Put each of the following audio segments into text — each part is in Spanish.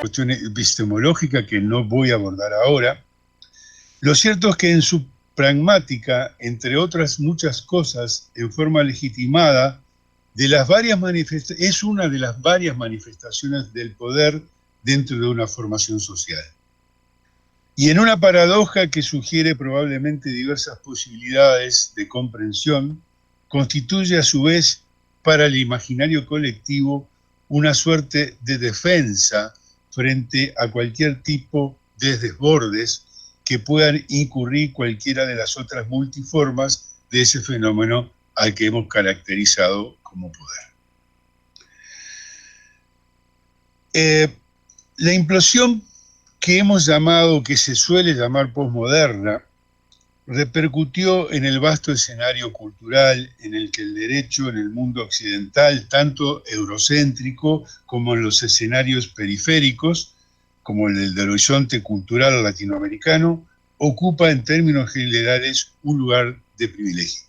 cuestión epistemológica que no voy a abordar ahora. Lo cierto es que en su pragmática, entre otras muchas cosas, en forma legitimada, es una de las varias manifestaciones del poder dentro de una formación social. Y en una paradoja que sugiere probablemente diversas posibilidades de comprensión, constituye a su vez para el imaginario colectivo una suerte de defensa frente a cualquier tipo de desbordes que puedan incurrir cualquiera de las otras multiformas de ese fenómeno al que hemos caracterizado como poder. La implosión que hemos llamado, que se suele llamar posmoderna, repercutió en el vasto escenario cultural en el que el derecho en el mundo occidental, tanto eurocéntrico como en los escenarios periféricos, como el del horizonte cultural latinoamericano, ocupa en términos generales un lugar de privilegio.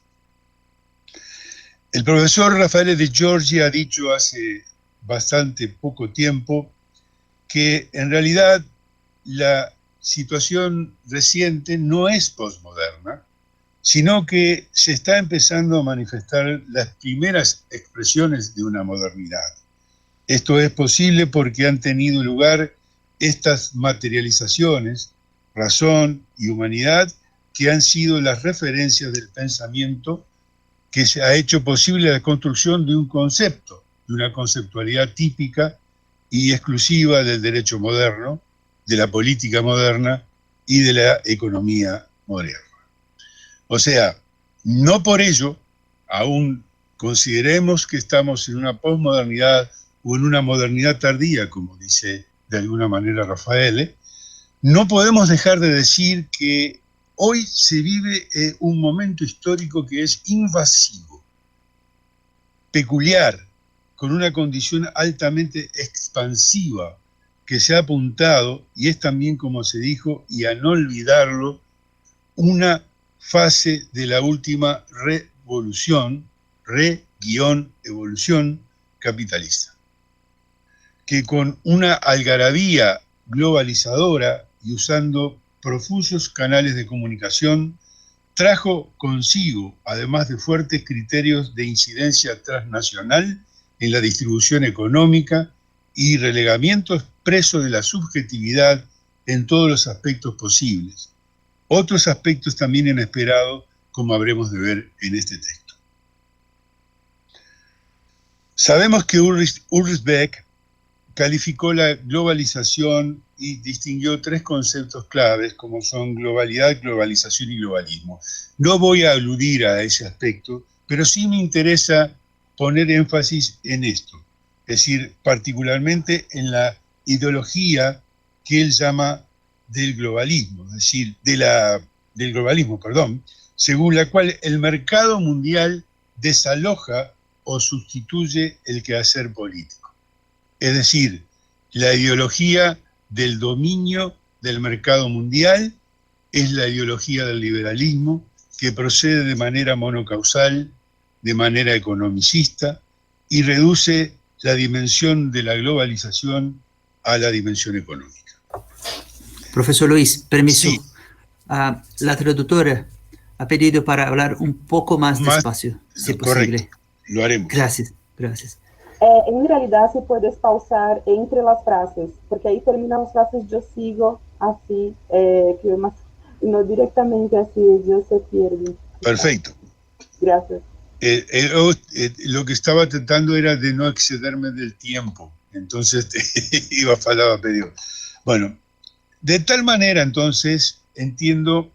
El profesor Raffaele De Giorgi ha dicho hace bastante poco tiempo que en realidad la situación reciente no es posmoderna, sino que se está empezando a manifestar las primeras expresiones de una modernidad. Esto es posible porque han tenido lugar estas materializaciones, razón y humanidad, que han sido las referencias del pensamiento que se ha hecho posible la construcción de un concepto, de una conceptualidad típica y exclusiva del derecho moderno, de la política moderna y de la economía moderna. O sea, no por ello, aún consideremos que estamos en una posmodernidad o en una modernidad tardía, como dice de alguna manera Raffaele, no podemos dejar de decir que hoy se vive un momento histórico que es invasivo, peculiar, con una condición altamente expansiva que se ha apuntado, y es también, como se dijo, y a no olvidarlo, una fase de la última revolución, re-evolución capitalista, que con una algarabía globalizadora y usando profusos canales de comunicación, trajo consigo, además de fuertes criterios de incidencia transnacional en la distribución económica y relegamiento expreso de la subjetividad en todos los aspectos posibles. Otros aspectos también inesperados, como habremos de ver en este texto. Sabemos que Ulrich Beck calificó la globalización y distinguió tres conceptos claves como son globalidad, globalización y globalismo. No voy a aludir a ese aspecto, pero sí me interesa poner énfasis en esto, es decir, particularmente en la ideología que él llama del globalismo, es decir, del globalismo, según la cual el mercado mundial desaloja o sustituye el quehacer político. Es decir, la ideología del dominio del mercado mundial es la ideología del liberalismo que procede de manera monocausal, de manera economicista y reduce la dimensión de la globalización a la dimensión económica. Profesor Luis, permiso. Sí. La traductora ha pedido para hablar un poco más despacio, si correcto. posible. Lo haremos. Gracias, gracias. En realidad, si puedes pausar entre las frases, porque ahí terminan las frases, yo sigo así, no directamente así, yo se pierde. Perfecto. Gracias. Lo que estaba tratando era de no excederme del tiempo, entonces iba a pedir. Bueno, de tal manera entonces entiendo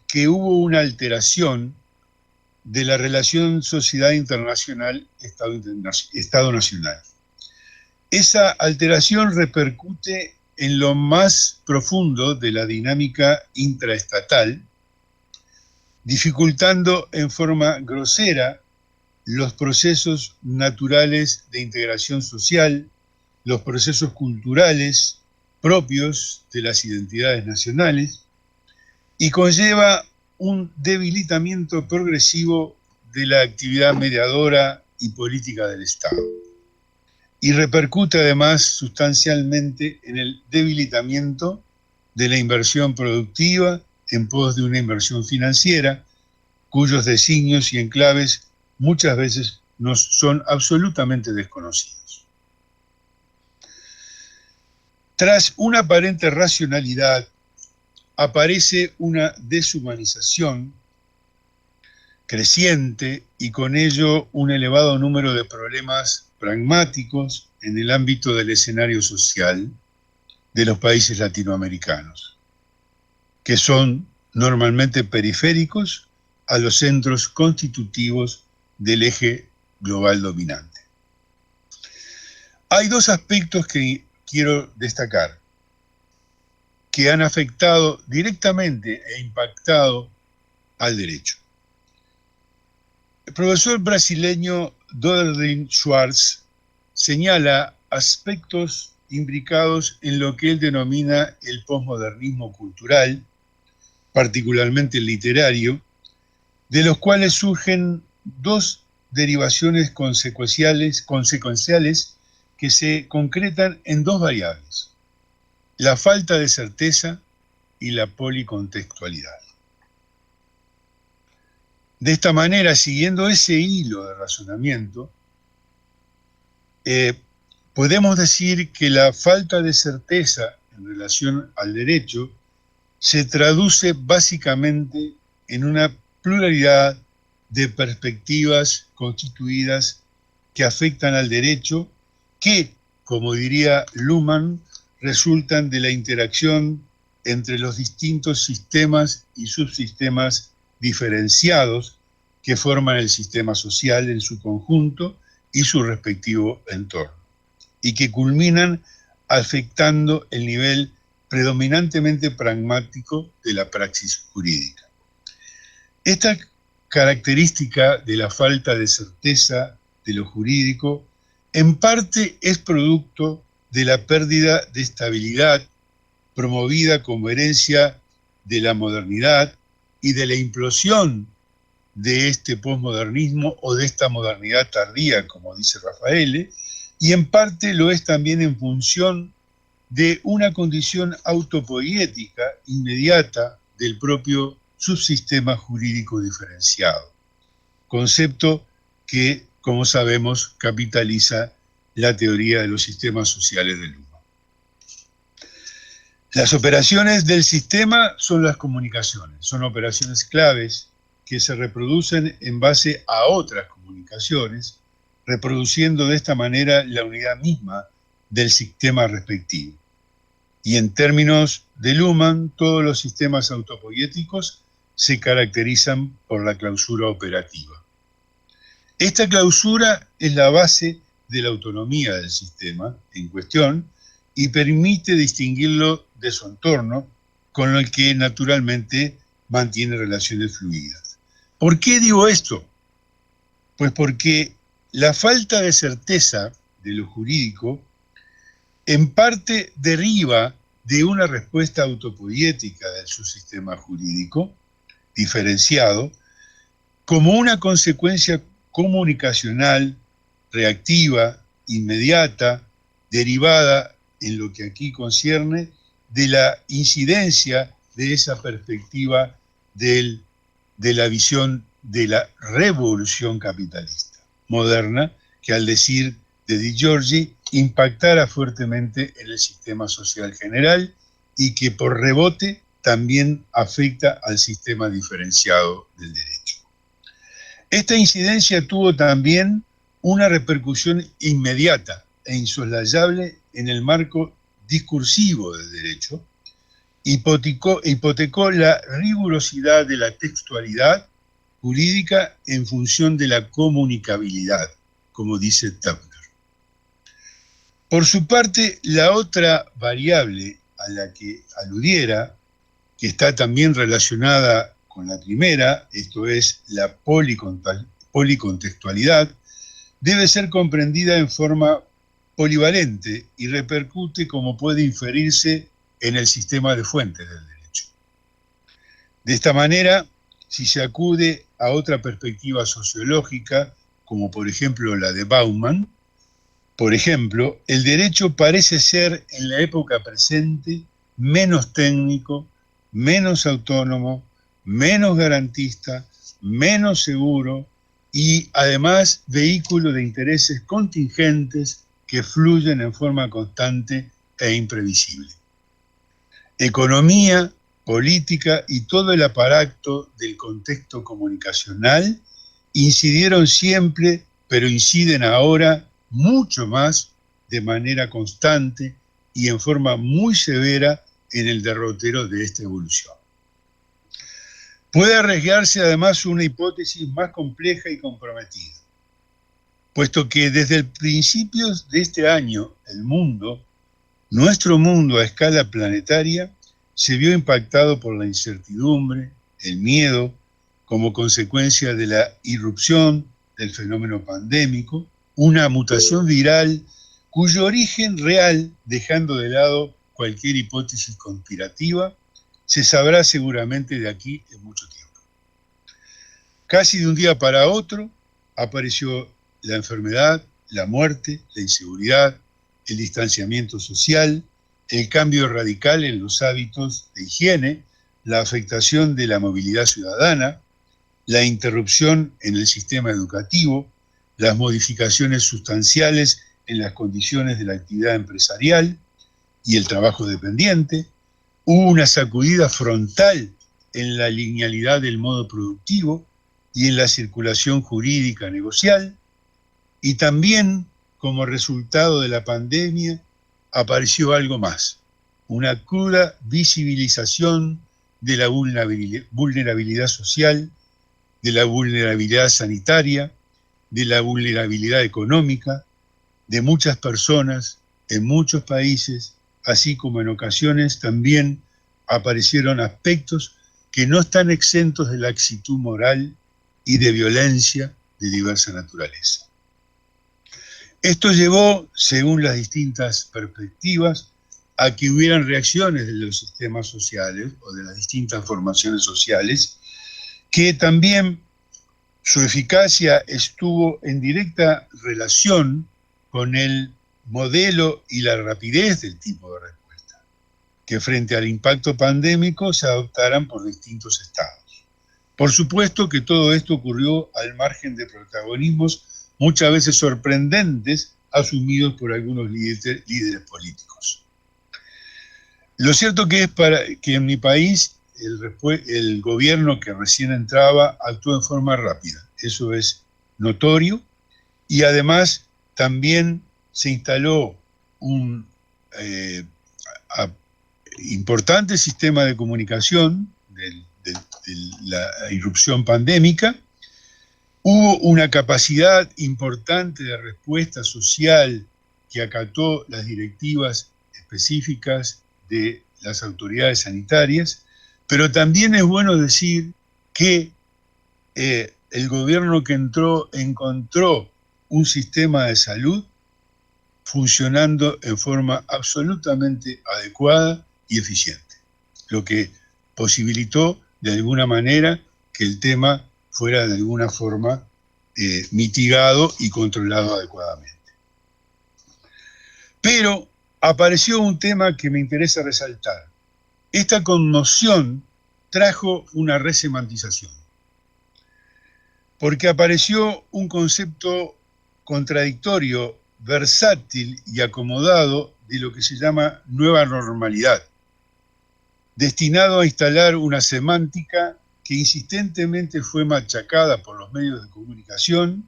que hubo una alteración de la relación sociedad internacional, Estado nacional. Esa alteración repercute en lo más profundo de la dinámica intraestatal, dificultando en forma grosera los procesos naturales de integración social, los procesos culturales propios de las identidades nacionales, y conlleva un debilitamiento progresivo de la actividad mediadora y política del Estado. y repercute además sustancialmente en el debilitamiento de la inversión productiva en pos de una inversión financiera, cuyos designios y enclaves muchas veces nos son absolutamente desconocidos. Tras una aparente racionalidad, aparece una deshumanización creciente y con ello un elevado número de problemas pragmáticos en el ámbito del escenario social de los países latinoamericanos, que son normalmente periféricos a los centros constitutivos del eje global dominante. Hay dos aspectos que quiero destacar, que han afectado directamente e impactado al derecho. El profesor brasileño Dodrin Schwartz señala aspectos imbricados en lo que él denomina el posmodernismo cultural, particularmente el literario, de los cuales surgen dos derivaciones consecuenciales que se concretan en dos variables: la falta de certeza y la policontextualidad. De esta manera, siguiendo ese hilo de razonamiento, podemos decir que la falta de certeza en relación al derecho se traduce básicamente en una pluralidad de perspectivas constituidas que afectan al derecho, que, como diría Luhmann, resultan de la interacción entre los distintos sistemas y subsistemas diferenciados que forman el sistema social en su conjunto y su respectivo entorno, y que culminan afectando el nivel predominantemente pragmático de la praxis jurídica. Esta característica de la falta de certeza de lo jurídico en parte es producto de la pérdida de estabilidad promovida como herencia de la modernidad y de la implosión de este posmodernismo o de esta modernidad tardía, como dice Raffaele, y en parte lo es también en función de una condición autopoiética inmediata del propio subsistema jurídico diferenciado, concepto que, como sabemos, capitaliza la teoría de los sistemas sociales de Luhmann. Las operaciones del sistema son las comunicaciones, son operaciones claves que se reproducen en base a otras comunicaciones, reproduciendo de esta manera la unidad misma del sistema respectivo. Y en términos de Luhmann, todos los sistemas autopoiéticos se caracterizan por la clausura operativa. Esta clausura es la base de la autonomía del sistema en cuestión y permite distinguirlo de su entorno, con el que naturalmente mantiene relaciones fluidas. ¿Por qué digo esto? Pues porque la falta de certeza de lo jurídico en parte deriva de una respuesta autopoiética del subsistema jurídico diferenciado como una consecuencia comunicacional, reactiva, inmediata, derivada en lo que aquí concierne de la incidencia de esa perspectiva de la visión de la revolución capitalista moderna, que al decir de Di Giorgi impactara fuertemente en el sistema social general y que por rebote también afecta al sistema diferenciado del derecho. Esta incidencia tuvo también una repercusión inmediata e insoslayable en el marco discursivo del derecho, hipotecó la rigurosidad de la textualidad jurídica en función de la comunicabilidad, como dice Tauner. Por su parte, la otra variable a la que aludiera, que está también relacionada con la primera, esto es la policontextualidad, debe ser comprendida en forma polivalente y repercute, como puede inferirse, en el sistema de fuentes del derecho. De esta manera, si se acude a otra perspectiva sociológica, como por ejemplo la de Bauman, Por ejemplo, el derecho parece ser en la época presente menos técnico, menos autónomo, menos garantista, menos seguro y además vehículo de intereses contingentes que fluyen en forma constante e imprevisible. Economía, política y todo el aparato del contexto comunicacional incidieron siempre, pero inciden ahora mucho más de manera constante y en forma muy severa en el derrotero de esta evolución. Puede arriesgarse además una hipótesis más compleja y comprometida, puesto que desde el principio de este año el mundo, nuestro mundo a escala planetaria, se vio impactado por la incertidumbre, el miedo, como consecuencia de la irrupción del fenómeno pandémico, una mutación viral cuyo origen real, dejando de lado cualquier hipótesis conspirativa, se sabrá seguramente de aquí en mucho tiempo. Casi de un día para otro apareció la enfermedad, la muerte, la inseguridad, el distanciamiento social, el cambio radical en los hábitos de higiene, la afectación de la movilidad ciudadana, la interrupción en el sistema educativo, las modificaciones sustanciales en las condiciones de la actividad empresarial y el trabajo dependiente. Hubo una sacudida frontal en la linealidad del modo productivo y en la circulación jurídica negocial, y también, como resultado de la pandemia, apareció algo más, una cruda visibilización de la vulnerabilidad social, de la vulnerabilidad sanitaria, de la vulnerabilidad económica de muchas personas en muchos países, así como en ocasiones también aparecieron aspectos que no están exentos de laxitud moral y de violencia de diversa naturaleza. Esto llevó, según las distintas perspectivas, a que hubieran reacciones de los sistemas sociales o de las distintas formaciones sociales, que también su eficacia estuvo en directa relación con el modelo y la rapidez del tipo de respuesta, que frente al impacto pandémico se adoptaran por distintos estados. Por supuesto que todo esto ocurrió al margen de protagonismos muchas veces sorprendentes asumidos por algunos líderes políticos. Lo cierto que es que en mi país el gobierno que recién entraba actuó en forma rápida, eso es notorio, y además también se instaló un importante sistema de comunicación de la irrupción pandémica. Hubo una capacidad importante de respuesta social que acató las directivas específicas de las autoridades sanitarias, pero también es bueno decir que el gobierno que entró encontró un sistema de salud funcionando en forma absolutamente adecuada y eficiente, lo que posibilitó de alguna manera que el tema fuera de alguna forma mitigado y controlado adecuadamente. Pero apareció un tema que me interesa resaltar. Esta conmoción trajo una resemantización, porque apareció un concepto contradictorio, versátil y acomodado de lo que se llama nueva normalidad, destinado a instalar una semántica que insistentemente fue machacada por los medios de comunicación,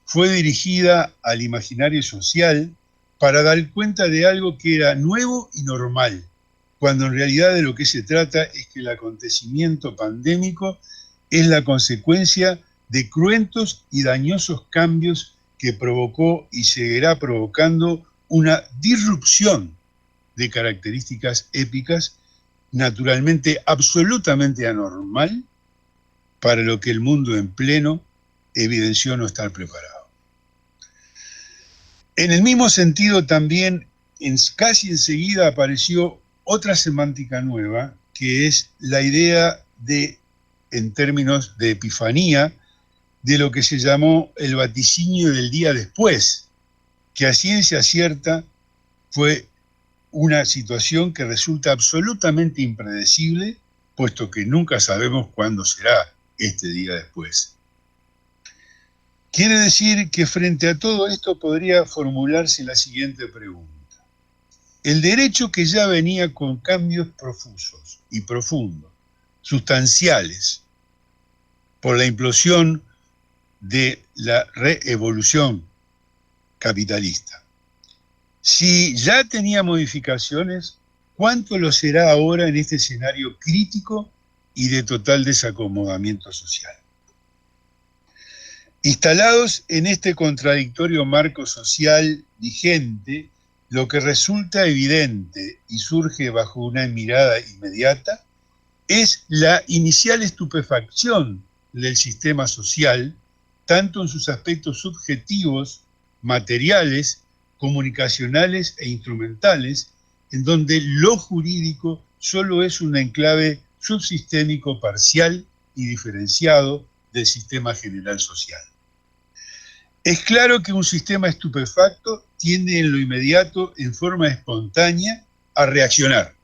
fue dirigida al imaginario social para dar cuenta de algo que era nuevo y normal, cuando en realidad de lo que se trata es que el acontecimiento pandémico es la consecuencia de cruentos y dañosos cambios que provocó y seguirá provocando una disrupción de características épicas, naturalmente absolutamente anormal, para lo que el mundo en pleno evidenció no estar preparado. En el mismo sentido también, casi enseguida apareció otra semántica nueva, que es la idea de, en términos de epifanía, de lo que se llamó el vaticinio del día después, que a ciencia cierta fue una situación que resulta absolutamente impredecible, puesto que nunca sabemos cuándo será este día después. Quiere decir que frente a todo esto podría formularse la siguiente pregunta. El derecho, que ya venía con cambios profusos y profundos, sustanciales, por la implosión de la reevolución capitalista, si ya tenía modificaciones, ¿cuánto lo será ahora en este escenario crítico y de total desacomodamiento social? Instalados en este contradictorio marco social vigente, lo que resulta evidente y surge bajo una mirada inmediata es la inicial estupefacción del sistema social, tanto en sus aspectos subjetivos, materiales, comunicacionales e instrumentales, en donde lo jurídico solo es un enclave subsistémico parcial y diferenciado del sistema general social. Es claro que un sistema estupefacto tiende en lo inmediato, en forma espontánea, a reaccionar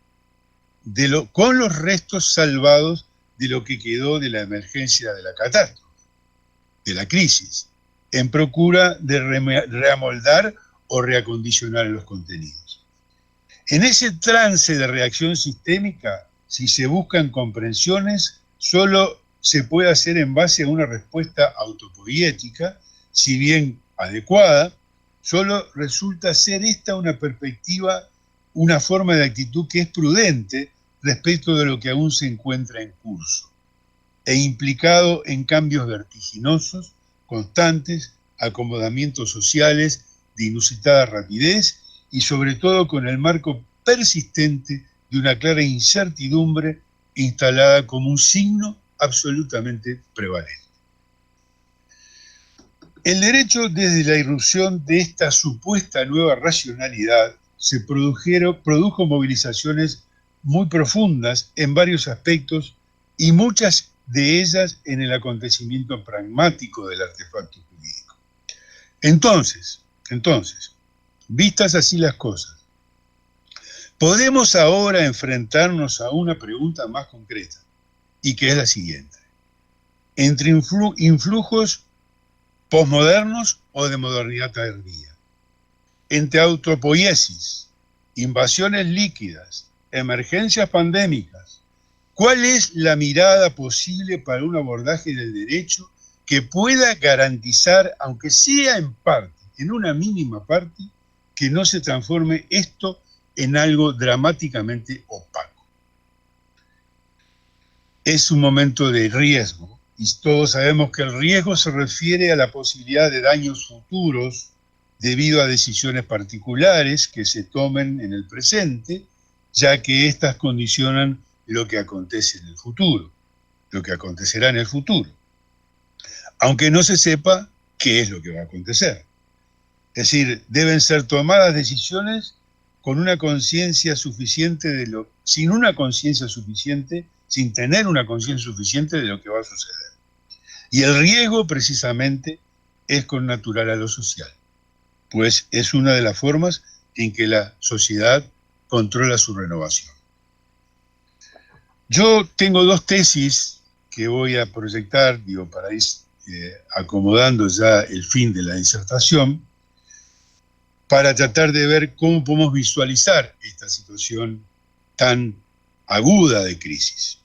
con los restos salvados de lo que quedó de la emergencia de la catástrofe, de la crisis, en procura de reamoldar o reacondicionar los contenidos. En ese trance de reacción sistémica, si se buscan comprensiones, solo se puede hacer en base a una respuesta autopoética, si bien adecuada, solo resulta ser esta una perspectiva, una forma de actitud que es prudente respecto de lo que aún se encuentra en curso, e implicado en cambios vertiginosos, constantes, acomodamientos sociales de inusitada rapidez y sobre todo con el marco persistente de una clara incertidumbre instalada como un signo absolutamente prevalente. El derecho, desde la irrupción de esta supuesta nueva racionalidad, se produjo movilizaciones muy profundas en varios aspectos y muchas de ellas en el acontecimiento pragmático del artefacto jurídico. Entonces, vistas así las cosas, podemos ahora enfrentarnos a una pregunta más concreta, y que es la siguiente. Entre influjos posmodernos o de modernidad tardía, entre autopoiesis, invasiones líquidas, emergencias pandémicas, ¿cuál es la mirada posible para un abordaje del derecho que pueda garantizar, aunque sea en parte, en una mínima parte, que no se transforme esto en algo dramáticamente opaco? Es un momento de riesgo, y todos sabemos que el riesgo se refiere a la posibilidad de daños futuros debido a decisiones particulares que se tomen en el presente, ya que éstas condicionan lo que acontece en el futuro, lo que acontecerá en el futuro, aunque no se sepa qué es lo que va a acontecer. Es decir, deben ser tomadas decisiones con una conciencia suficiente sin tener una conciencia suficiente de lo que va a suceder. Y el riesgo, precisamente, es connatural a lo social, pues es una de las formas en que la sociedad controla su renovación. Yo tengo dos tesis que voy a proyectar, para ir acomodando ya el fin de la disertación, para tratar de ver cómo podemos visualizar esta situación tan aguda de crisis.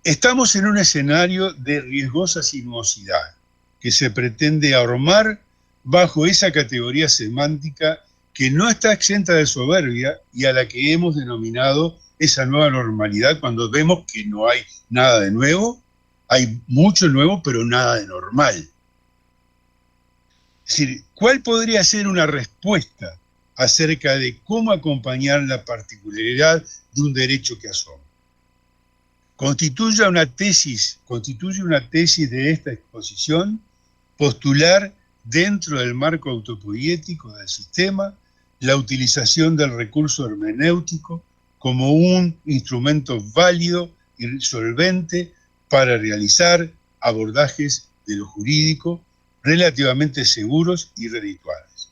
Estamos en un escenario de riesgosa sinuosidad que se pretende ahormar bajo esa categoría semántica que no está exenta de soberbia y a la que hemos denominado esa nueva normalidad, cuando vemos que no hay nada de nuevo, hay mucho nuevo, pero nada de normal. Es decir, ¿cuál podría ser una respuesta acerca de cómo acompañar la particularidad de un derecho que asoma? Constituye una tesis de esta exposición postular, dentro del marco autopoético del sistema, la utilización del recurso hermenéutico como un instrumento válido y solvente para realizar abordajes de lo jurídico relativamente seguros y redituables.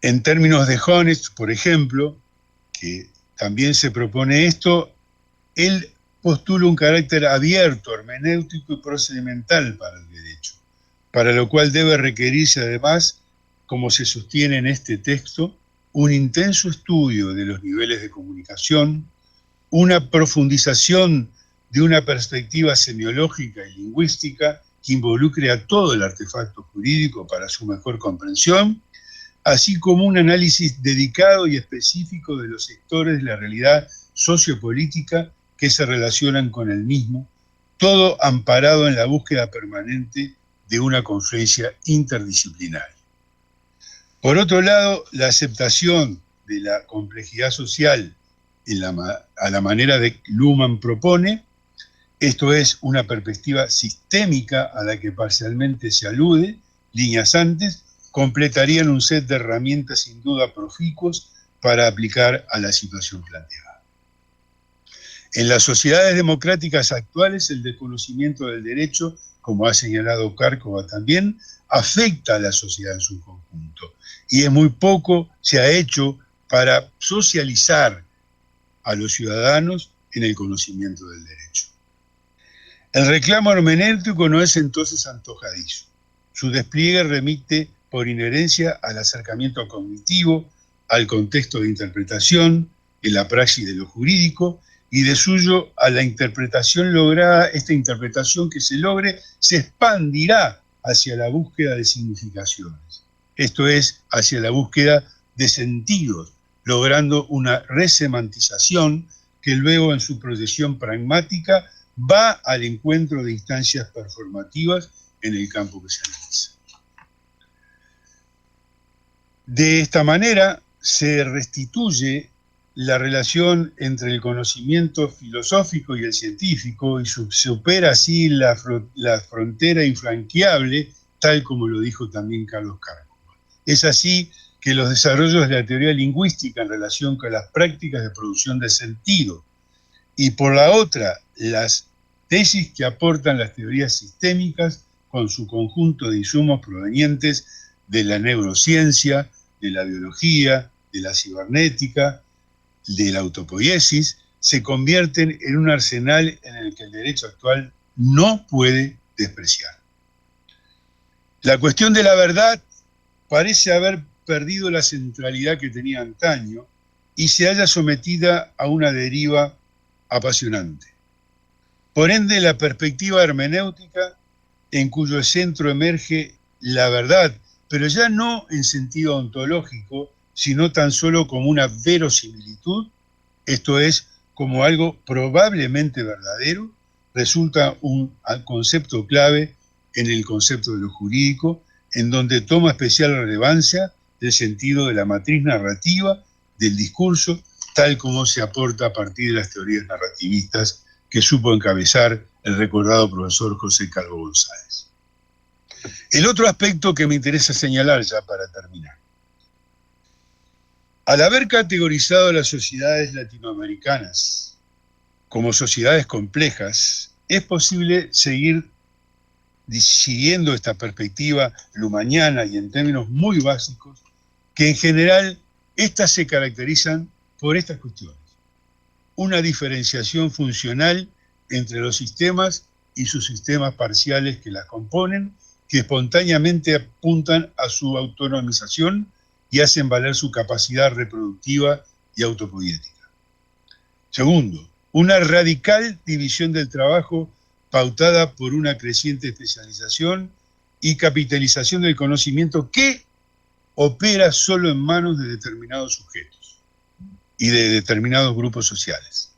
En términos de Honest, por ejemplo, que también se propone esto, él postula un carácter abierto, hermenéutico y procedimental para el derecho, para lo cual debe requerirse además, como se sostiene en este texto, un intenso estudio de los niveles de comunicación, una profundización de una perspectiva semiológica y lingüística que involucre a todo el artefacto jurídico para su mejor comprensión, así como un análisis dedicado y específico de los sectores de la realidad sociopolítica que se relacionan con el mismo, todo amparado en la búsqueda permanente de una confluencia interdisciplinaria. Por otro lado, la aceptación de la complejidad social a la manera de Luhmann propone, esto es, una perspectiva sistémica a la que parcialmente se alude, líneas antes, completarían un set de herramientas sin duda proficuos para aplicar a la situación planteada. En las sociedades democráticas actuales, el desconocimiento del derecho, como ha señalado Cárcova también, afecta a la sociedad en su conjunto, y es muy poco se ha hecho para socializar a los ciudadanos en el conocimiento del derecho. El reclamo hermenéutico no es entonces antojadizo. Su despliegue remite por inherencia al acercamiento cognitivo, al contexto de interpretación, en la praxis de lo jurídico, y de suyo a la interpretación lograda. Esta interpretación que se logre se expandirá hacia la búsqueda de significaciones, esto es, hacia la búsqueda de sentidos, logrando una resemantización que luego en su proyección pragmática va al encuentro de instancias performativas en el campo que se analiza. De esta manera se restituye la relación entre el conocimiento filosófico y el científico y supera así la frontera infranqueable, tal como lo dijo también Carlos Cárcova. Es así que los desarrollos de la teoría lingüística en relación con las prácticas de producción de sentido y por la otra las tesis que aportan las teorías sistémicas con su conjunto de insumos provenientes de la neurociencia, de la biología, de la cibernética, de la autopoiesis, se convierten en un arsenal en el que el derecho actual no puede despreciar. La cuestión de la verdad parece haber perdido la centralidad que tenía antaño y se halla sometida a una deriva apasionante. Por ende, la perspectiva hermenéutica, en cuyo centro emerge la verdad, pero ya no en sentido ontológico, sino tan solo como una verosimilitud, esto es, como algo probablemente verdadero, resulta un concepto clave en el concepto de lo jurídico, en donde toma especial relevancia el sentido de la matriz narrativa del discurso, tal como se aporta a partir de las teorías narrativistas que supo encabezar el recordado profesor José Calvo González. El otro aspecto que me interesa señalar ya para terminar. Al haber categorizado a las sociedades latinoamericanas como sociedades complejas, es posible seguir siguiendo esta perspectiva luhmanniana y en términos muy básicos, que en general estas se caracterizan por estas cuestiones. Una diferenciación funcional entre los sistemas y sus sistemas parciales que las componen, que espontáneamente apuntan a su autonomización y hacen valer su capacidad reproductiva y autopoética. Segundo, una radical división del trabajo pautada por una creciente especialización y capitalización del conocimiento que opera solo en manos de determinados sujetos y de determinados grupos sociales.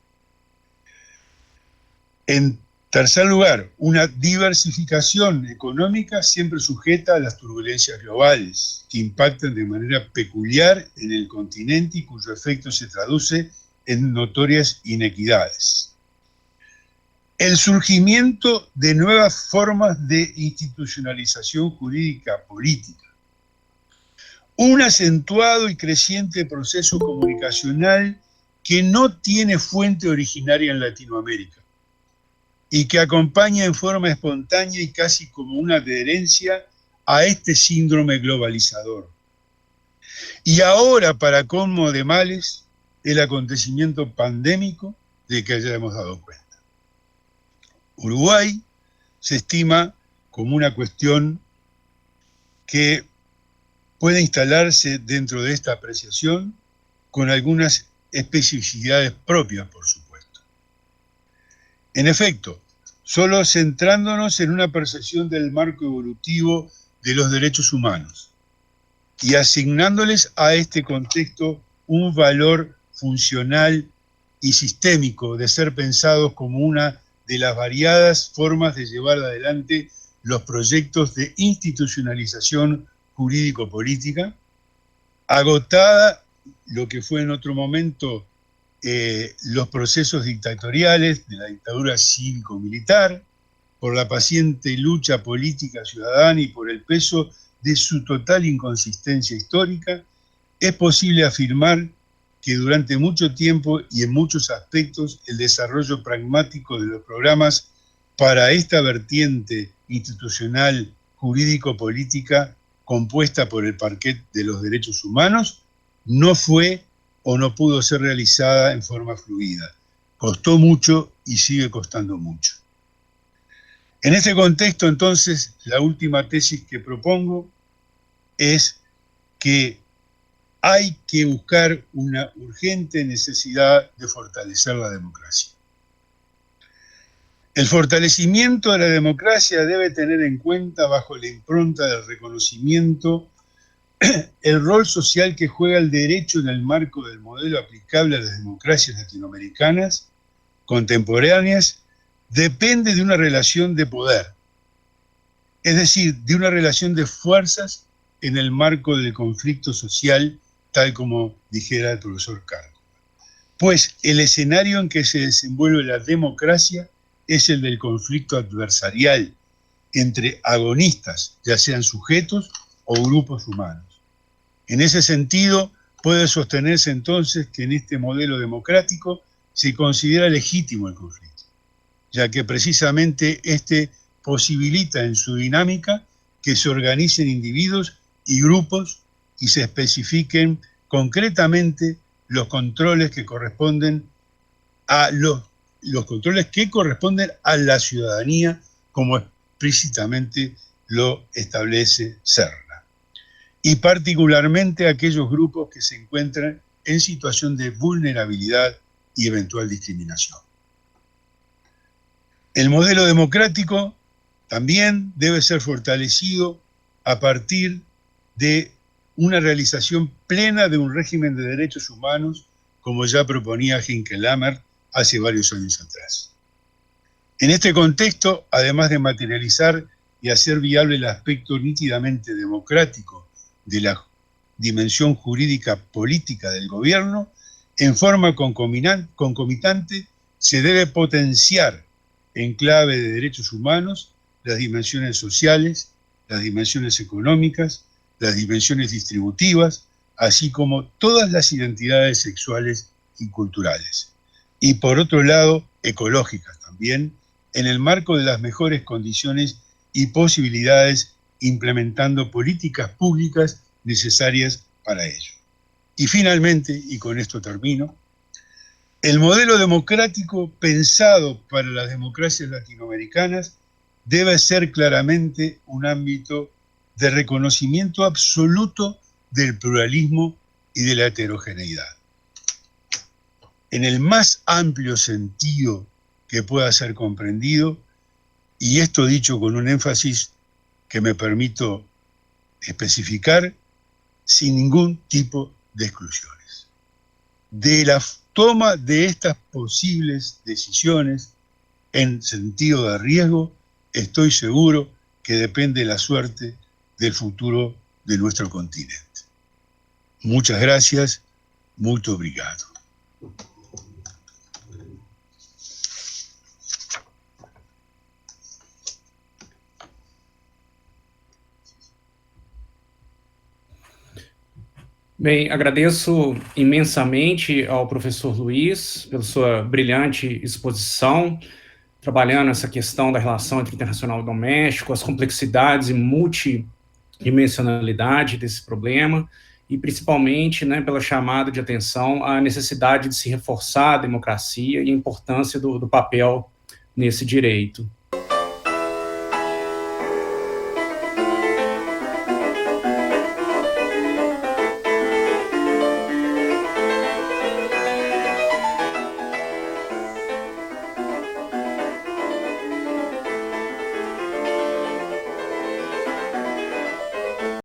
En tercer lugar, una diversificación económica siempre sujeta a las turbulencias globales que impactan de manera peculiar en el continente y cuyo efecto se traduce en notorias inequidades. El surgimiento de nuevas formas de institucionalización jurídica política. Un acentuado y creciente proceso comunicacional que no tiene fuente originaria en Latinoamérica y que acompaña en forma espontánea y casi como una adherencia a este síndrome globalizador. Y ahora, para colmo de males, el acontecimiento pandémico de que ya hemos dado cuenta. Uruguay se estima como una cuestión que puede instalarse dentro de esta apreciación con algunas especificidades propias, por supuesto. En efecto, solo centrándonos en una percepción del marco evolutivo de los derechos humanos y asignándoles a este contexto un valor funcional y sistémico de ser pensados como una de las variadas formas de llevar adelante los proyectos de institucionalización jurídico-política, agotada lo que fue en otro momento los procesos dictatoriales de la dictadura cívico-militar, por la paciente lucha política ciudadana y por el peso de su total inconsistencia histórica, es posible afirmar que durante mucho tiempo y en muchos aspectos el desarrollo pragmático de los programas para esta vertiente institucional jurídico-política compuesta por el parquet de los derechos humanos no fue o no pudo ser realizada en forma fluida. Costó mucho y sigue costando mucho. En este contexto, entonces, la última tesis que propongo es que hay que buscar una urgente necesidad de fortalecer la democracia. El fortalecimiento de la democracia debe tener en cuenta, bajo la impronta del reconocimiento, el rol social que juega el derecho en el marco del modelo aplicable a las democracias latinoamericanas contemporáneas, depende de una relación de poder, es decir, de una relación de fuerzas en el marco del conflicto social, tal como dijera el profesor Cárcova. Pues el escenario en que se desenvuelve la democracia es el del conflicto adversarial entre agonistas, ya sean sujetos o grupos humanos. En ese sentido, puede sostenerse entonces que en este modelo democrático se considera legítimo el conflicto, ya que precisamente este posibilita en su dinámica que se organicen individuos y grupos y se especifiquen concretamente los controles que corresponden a los controles que corresponden a la ciudadanía, como explícitamente lo establece CERNA, y particularmente a aquellos grupos que se encuentran en situación de vulnerabilidad y eventual discriminación. El modelo democrático también debe ser fortalecido a partir de una realización plena de un régimen de derechos humanos, como ya proponía Hinkelhammer hace varios años atrás. En este contexto, además de materializar y hacer viable el aspecto nítidamente democrático de la dimensión jurídica política del gobierno, en forma concomitante se debe potenciar en clave de derechos humanos las dimensiones sociales, las dimensiones económicas, las dimensiones distributivas, así como todas las identidades sexuales y culturales. Y por otro lado, ecológicas también, en el marco de las mejores condiciones y posibilidades, implementando políticas públicas necesarias para ello. Y finalmente, y con esto termino, el modelo democrático pensado para las democracias latinoamericanas debe ser claramente un ámbito de reconocimiento absoluto del pluralismo y de la heterogeneidad. En el más amplio sentido que pueda ser comprendido, y esto dicho con un énfasis que me permito especificar, sin ningún tipo de exclusiones. De la toma de estas posibles decisiones en sentido de riesgo, estoy seguro que depende la suerte del futuro de nuestro continente. Muchas gracias, muito obrigado. Bem, agradeço imensamente ao professor Luiz pela sua brilhante exposição. trabalhando essa questão da relação entre internacional e doméstico, as complexidades e multidimensionalidade desse problema, e principalmente, né, pela chamada de atenção à necessidade de se reforçar a democracia e a importância do papel nesse direito.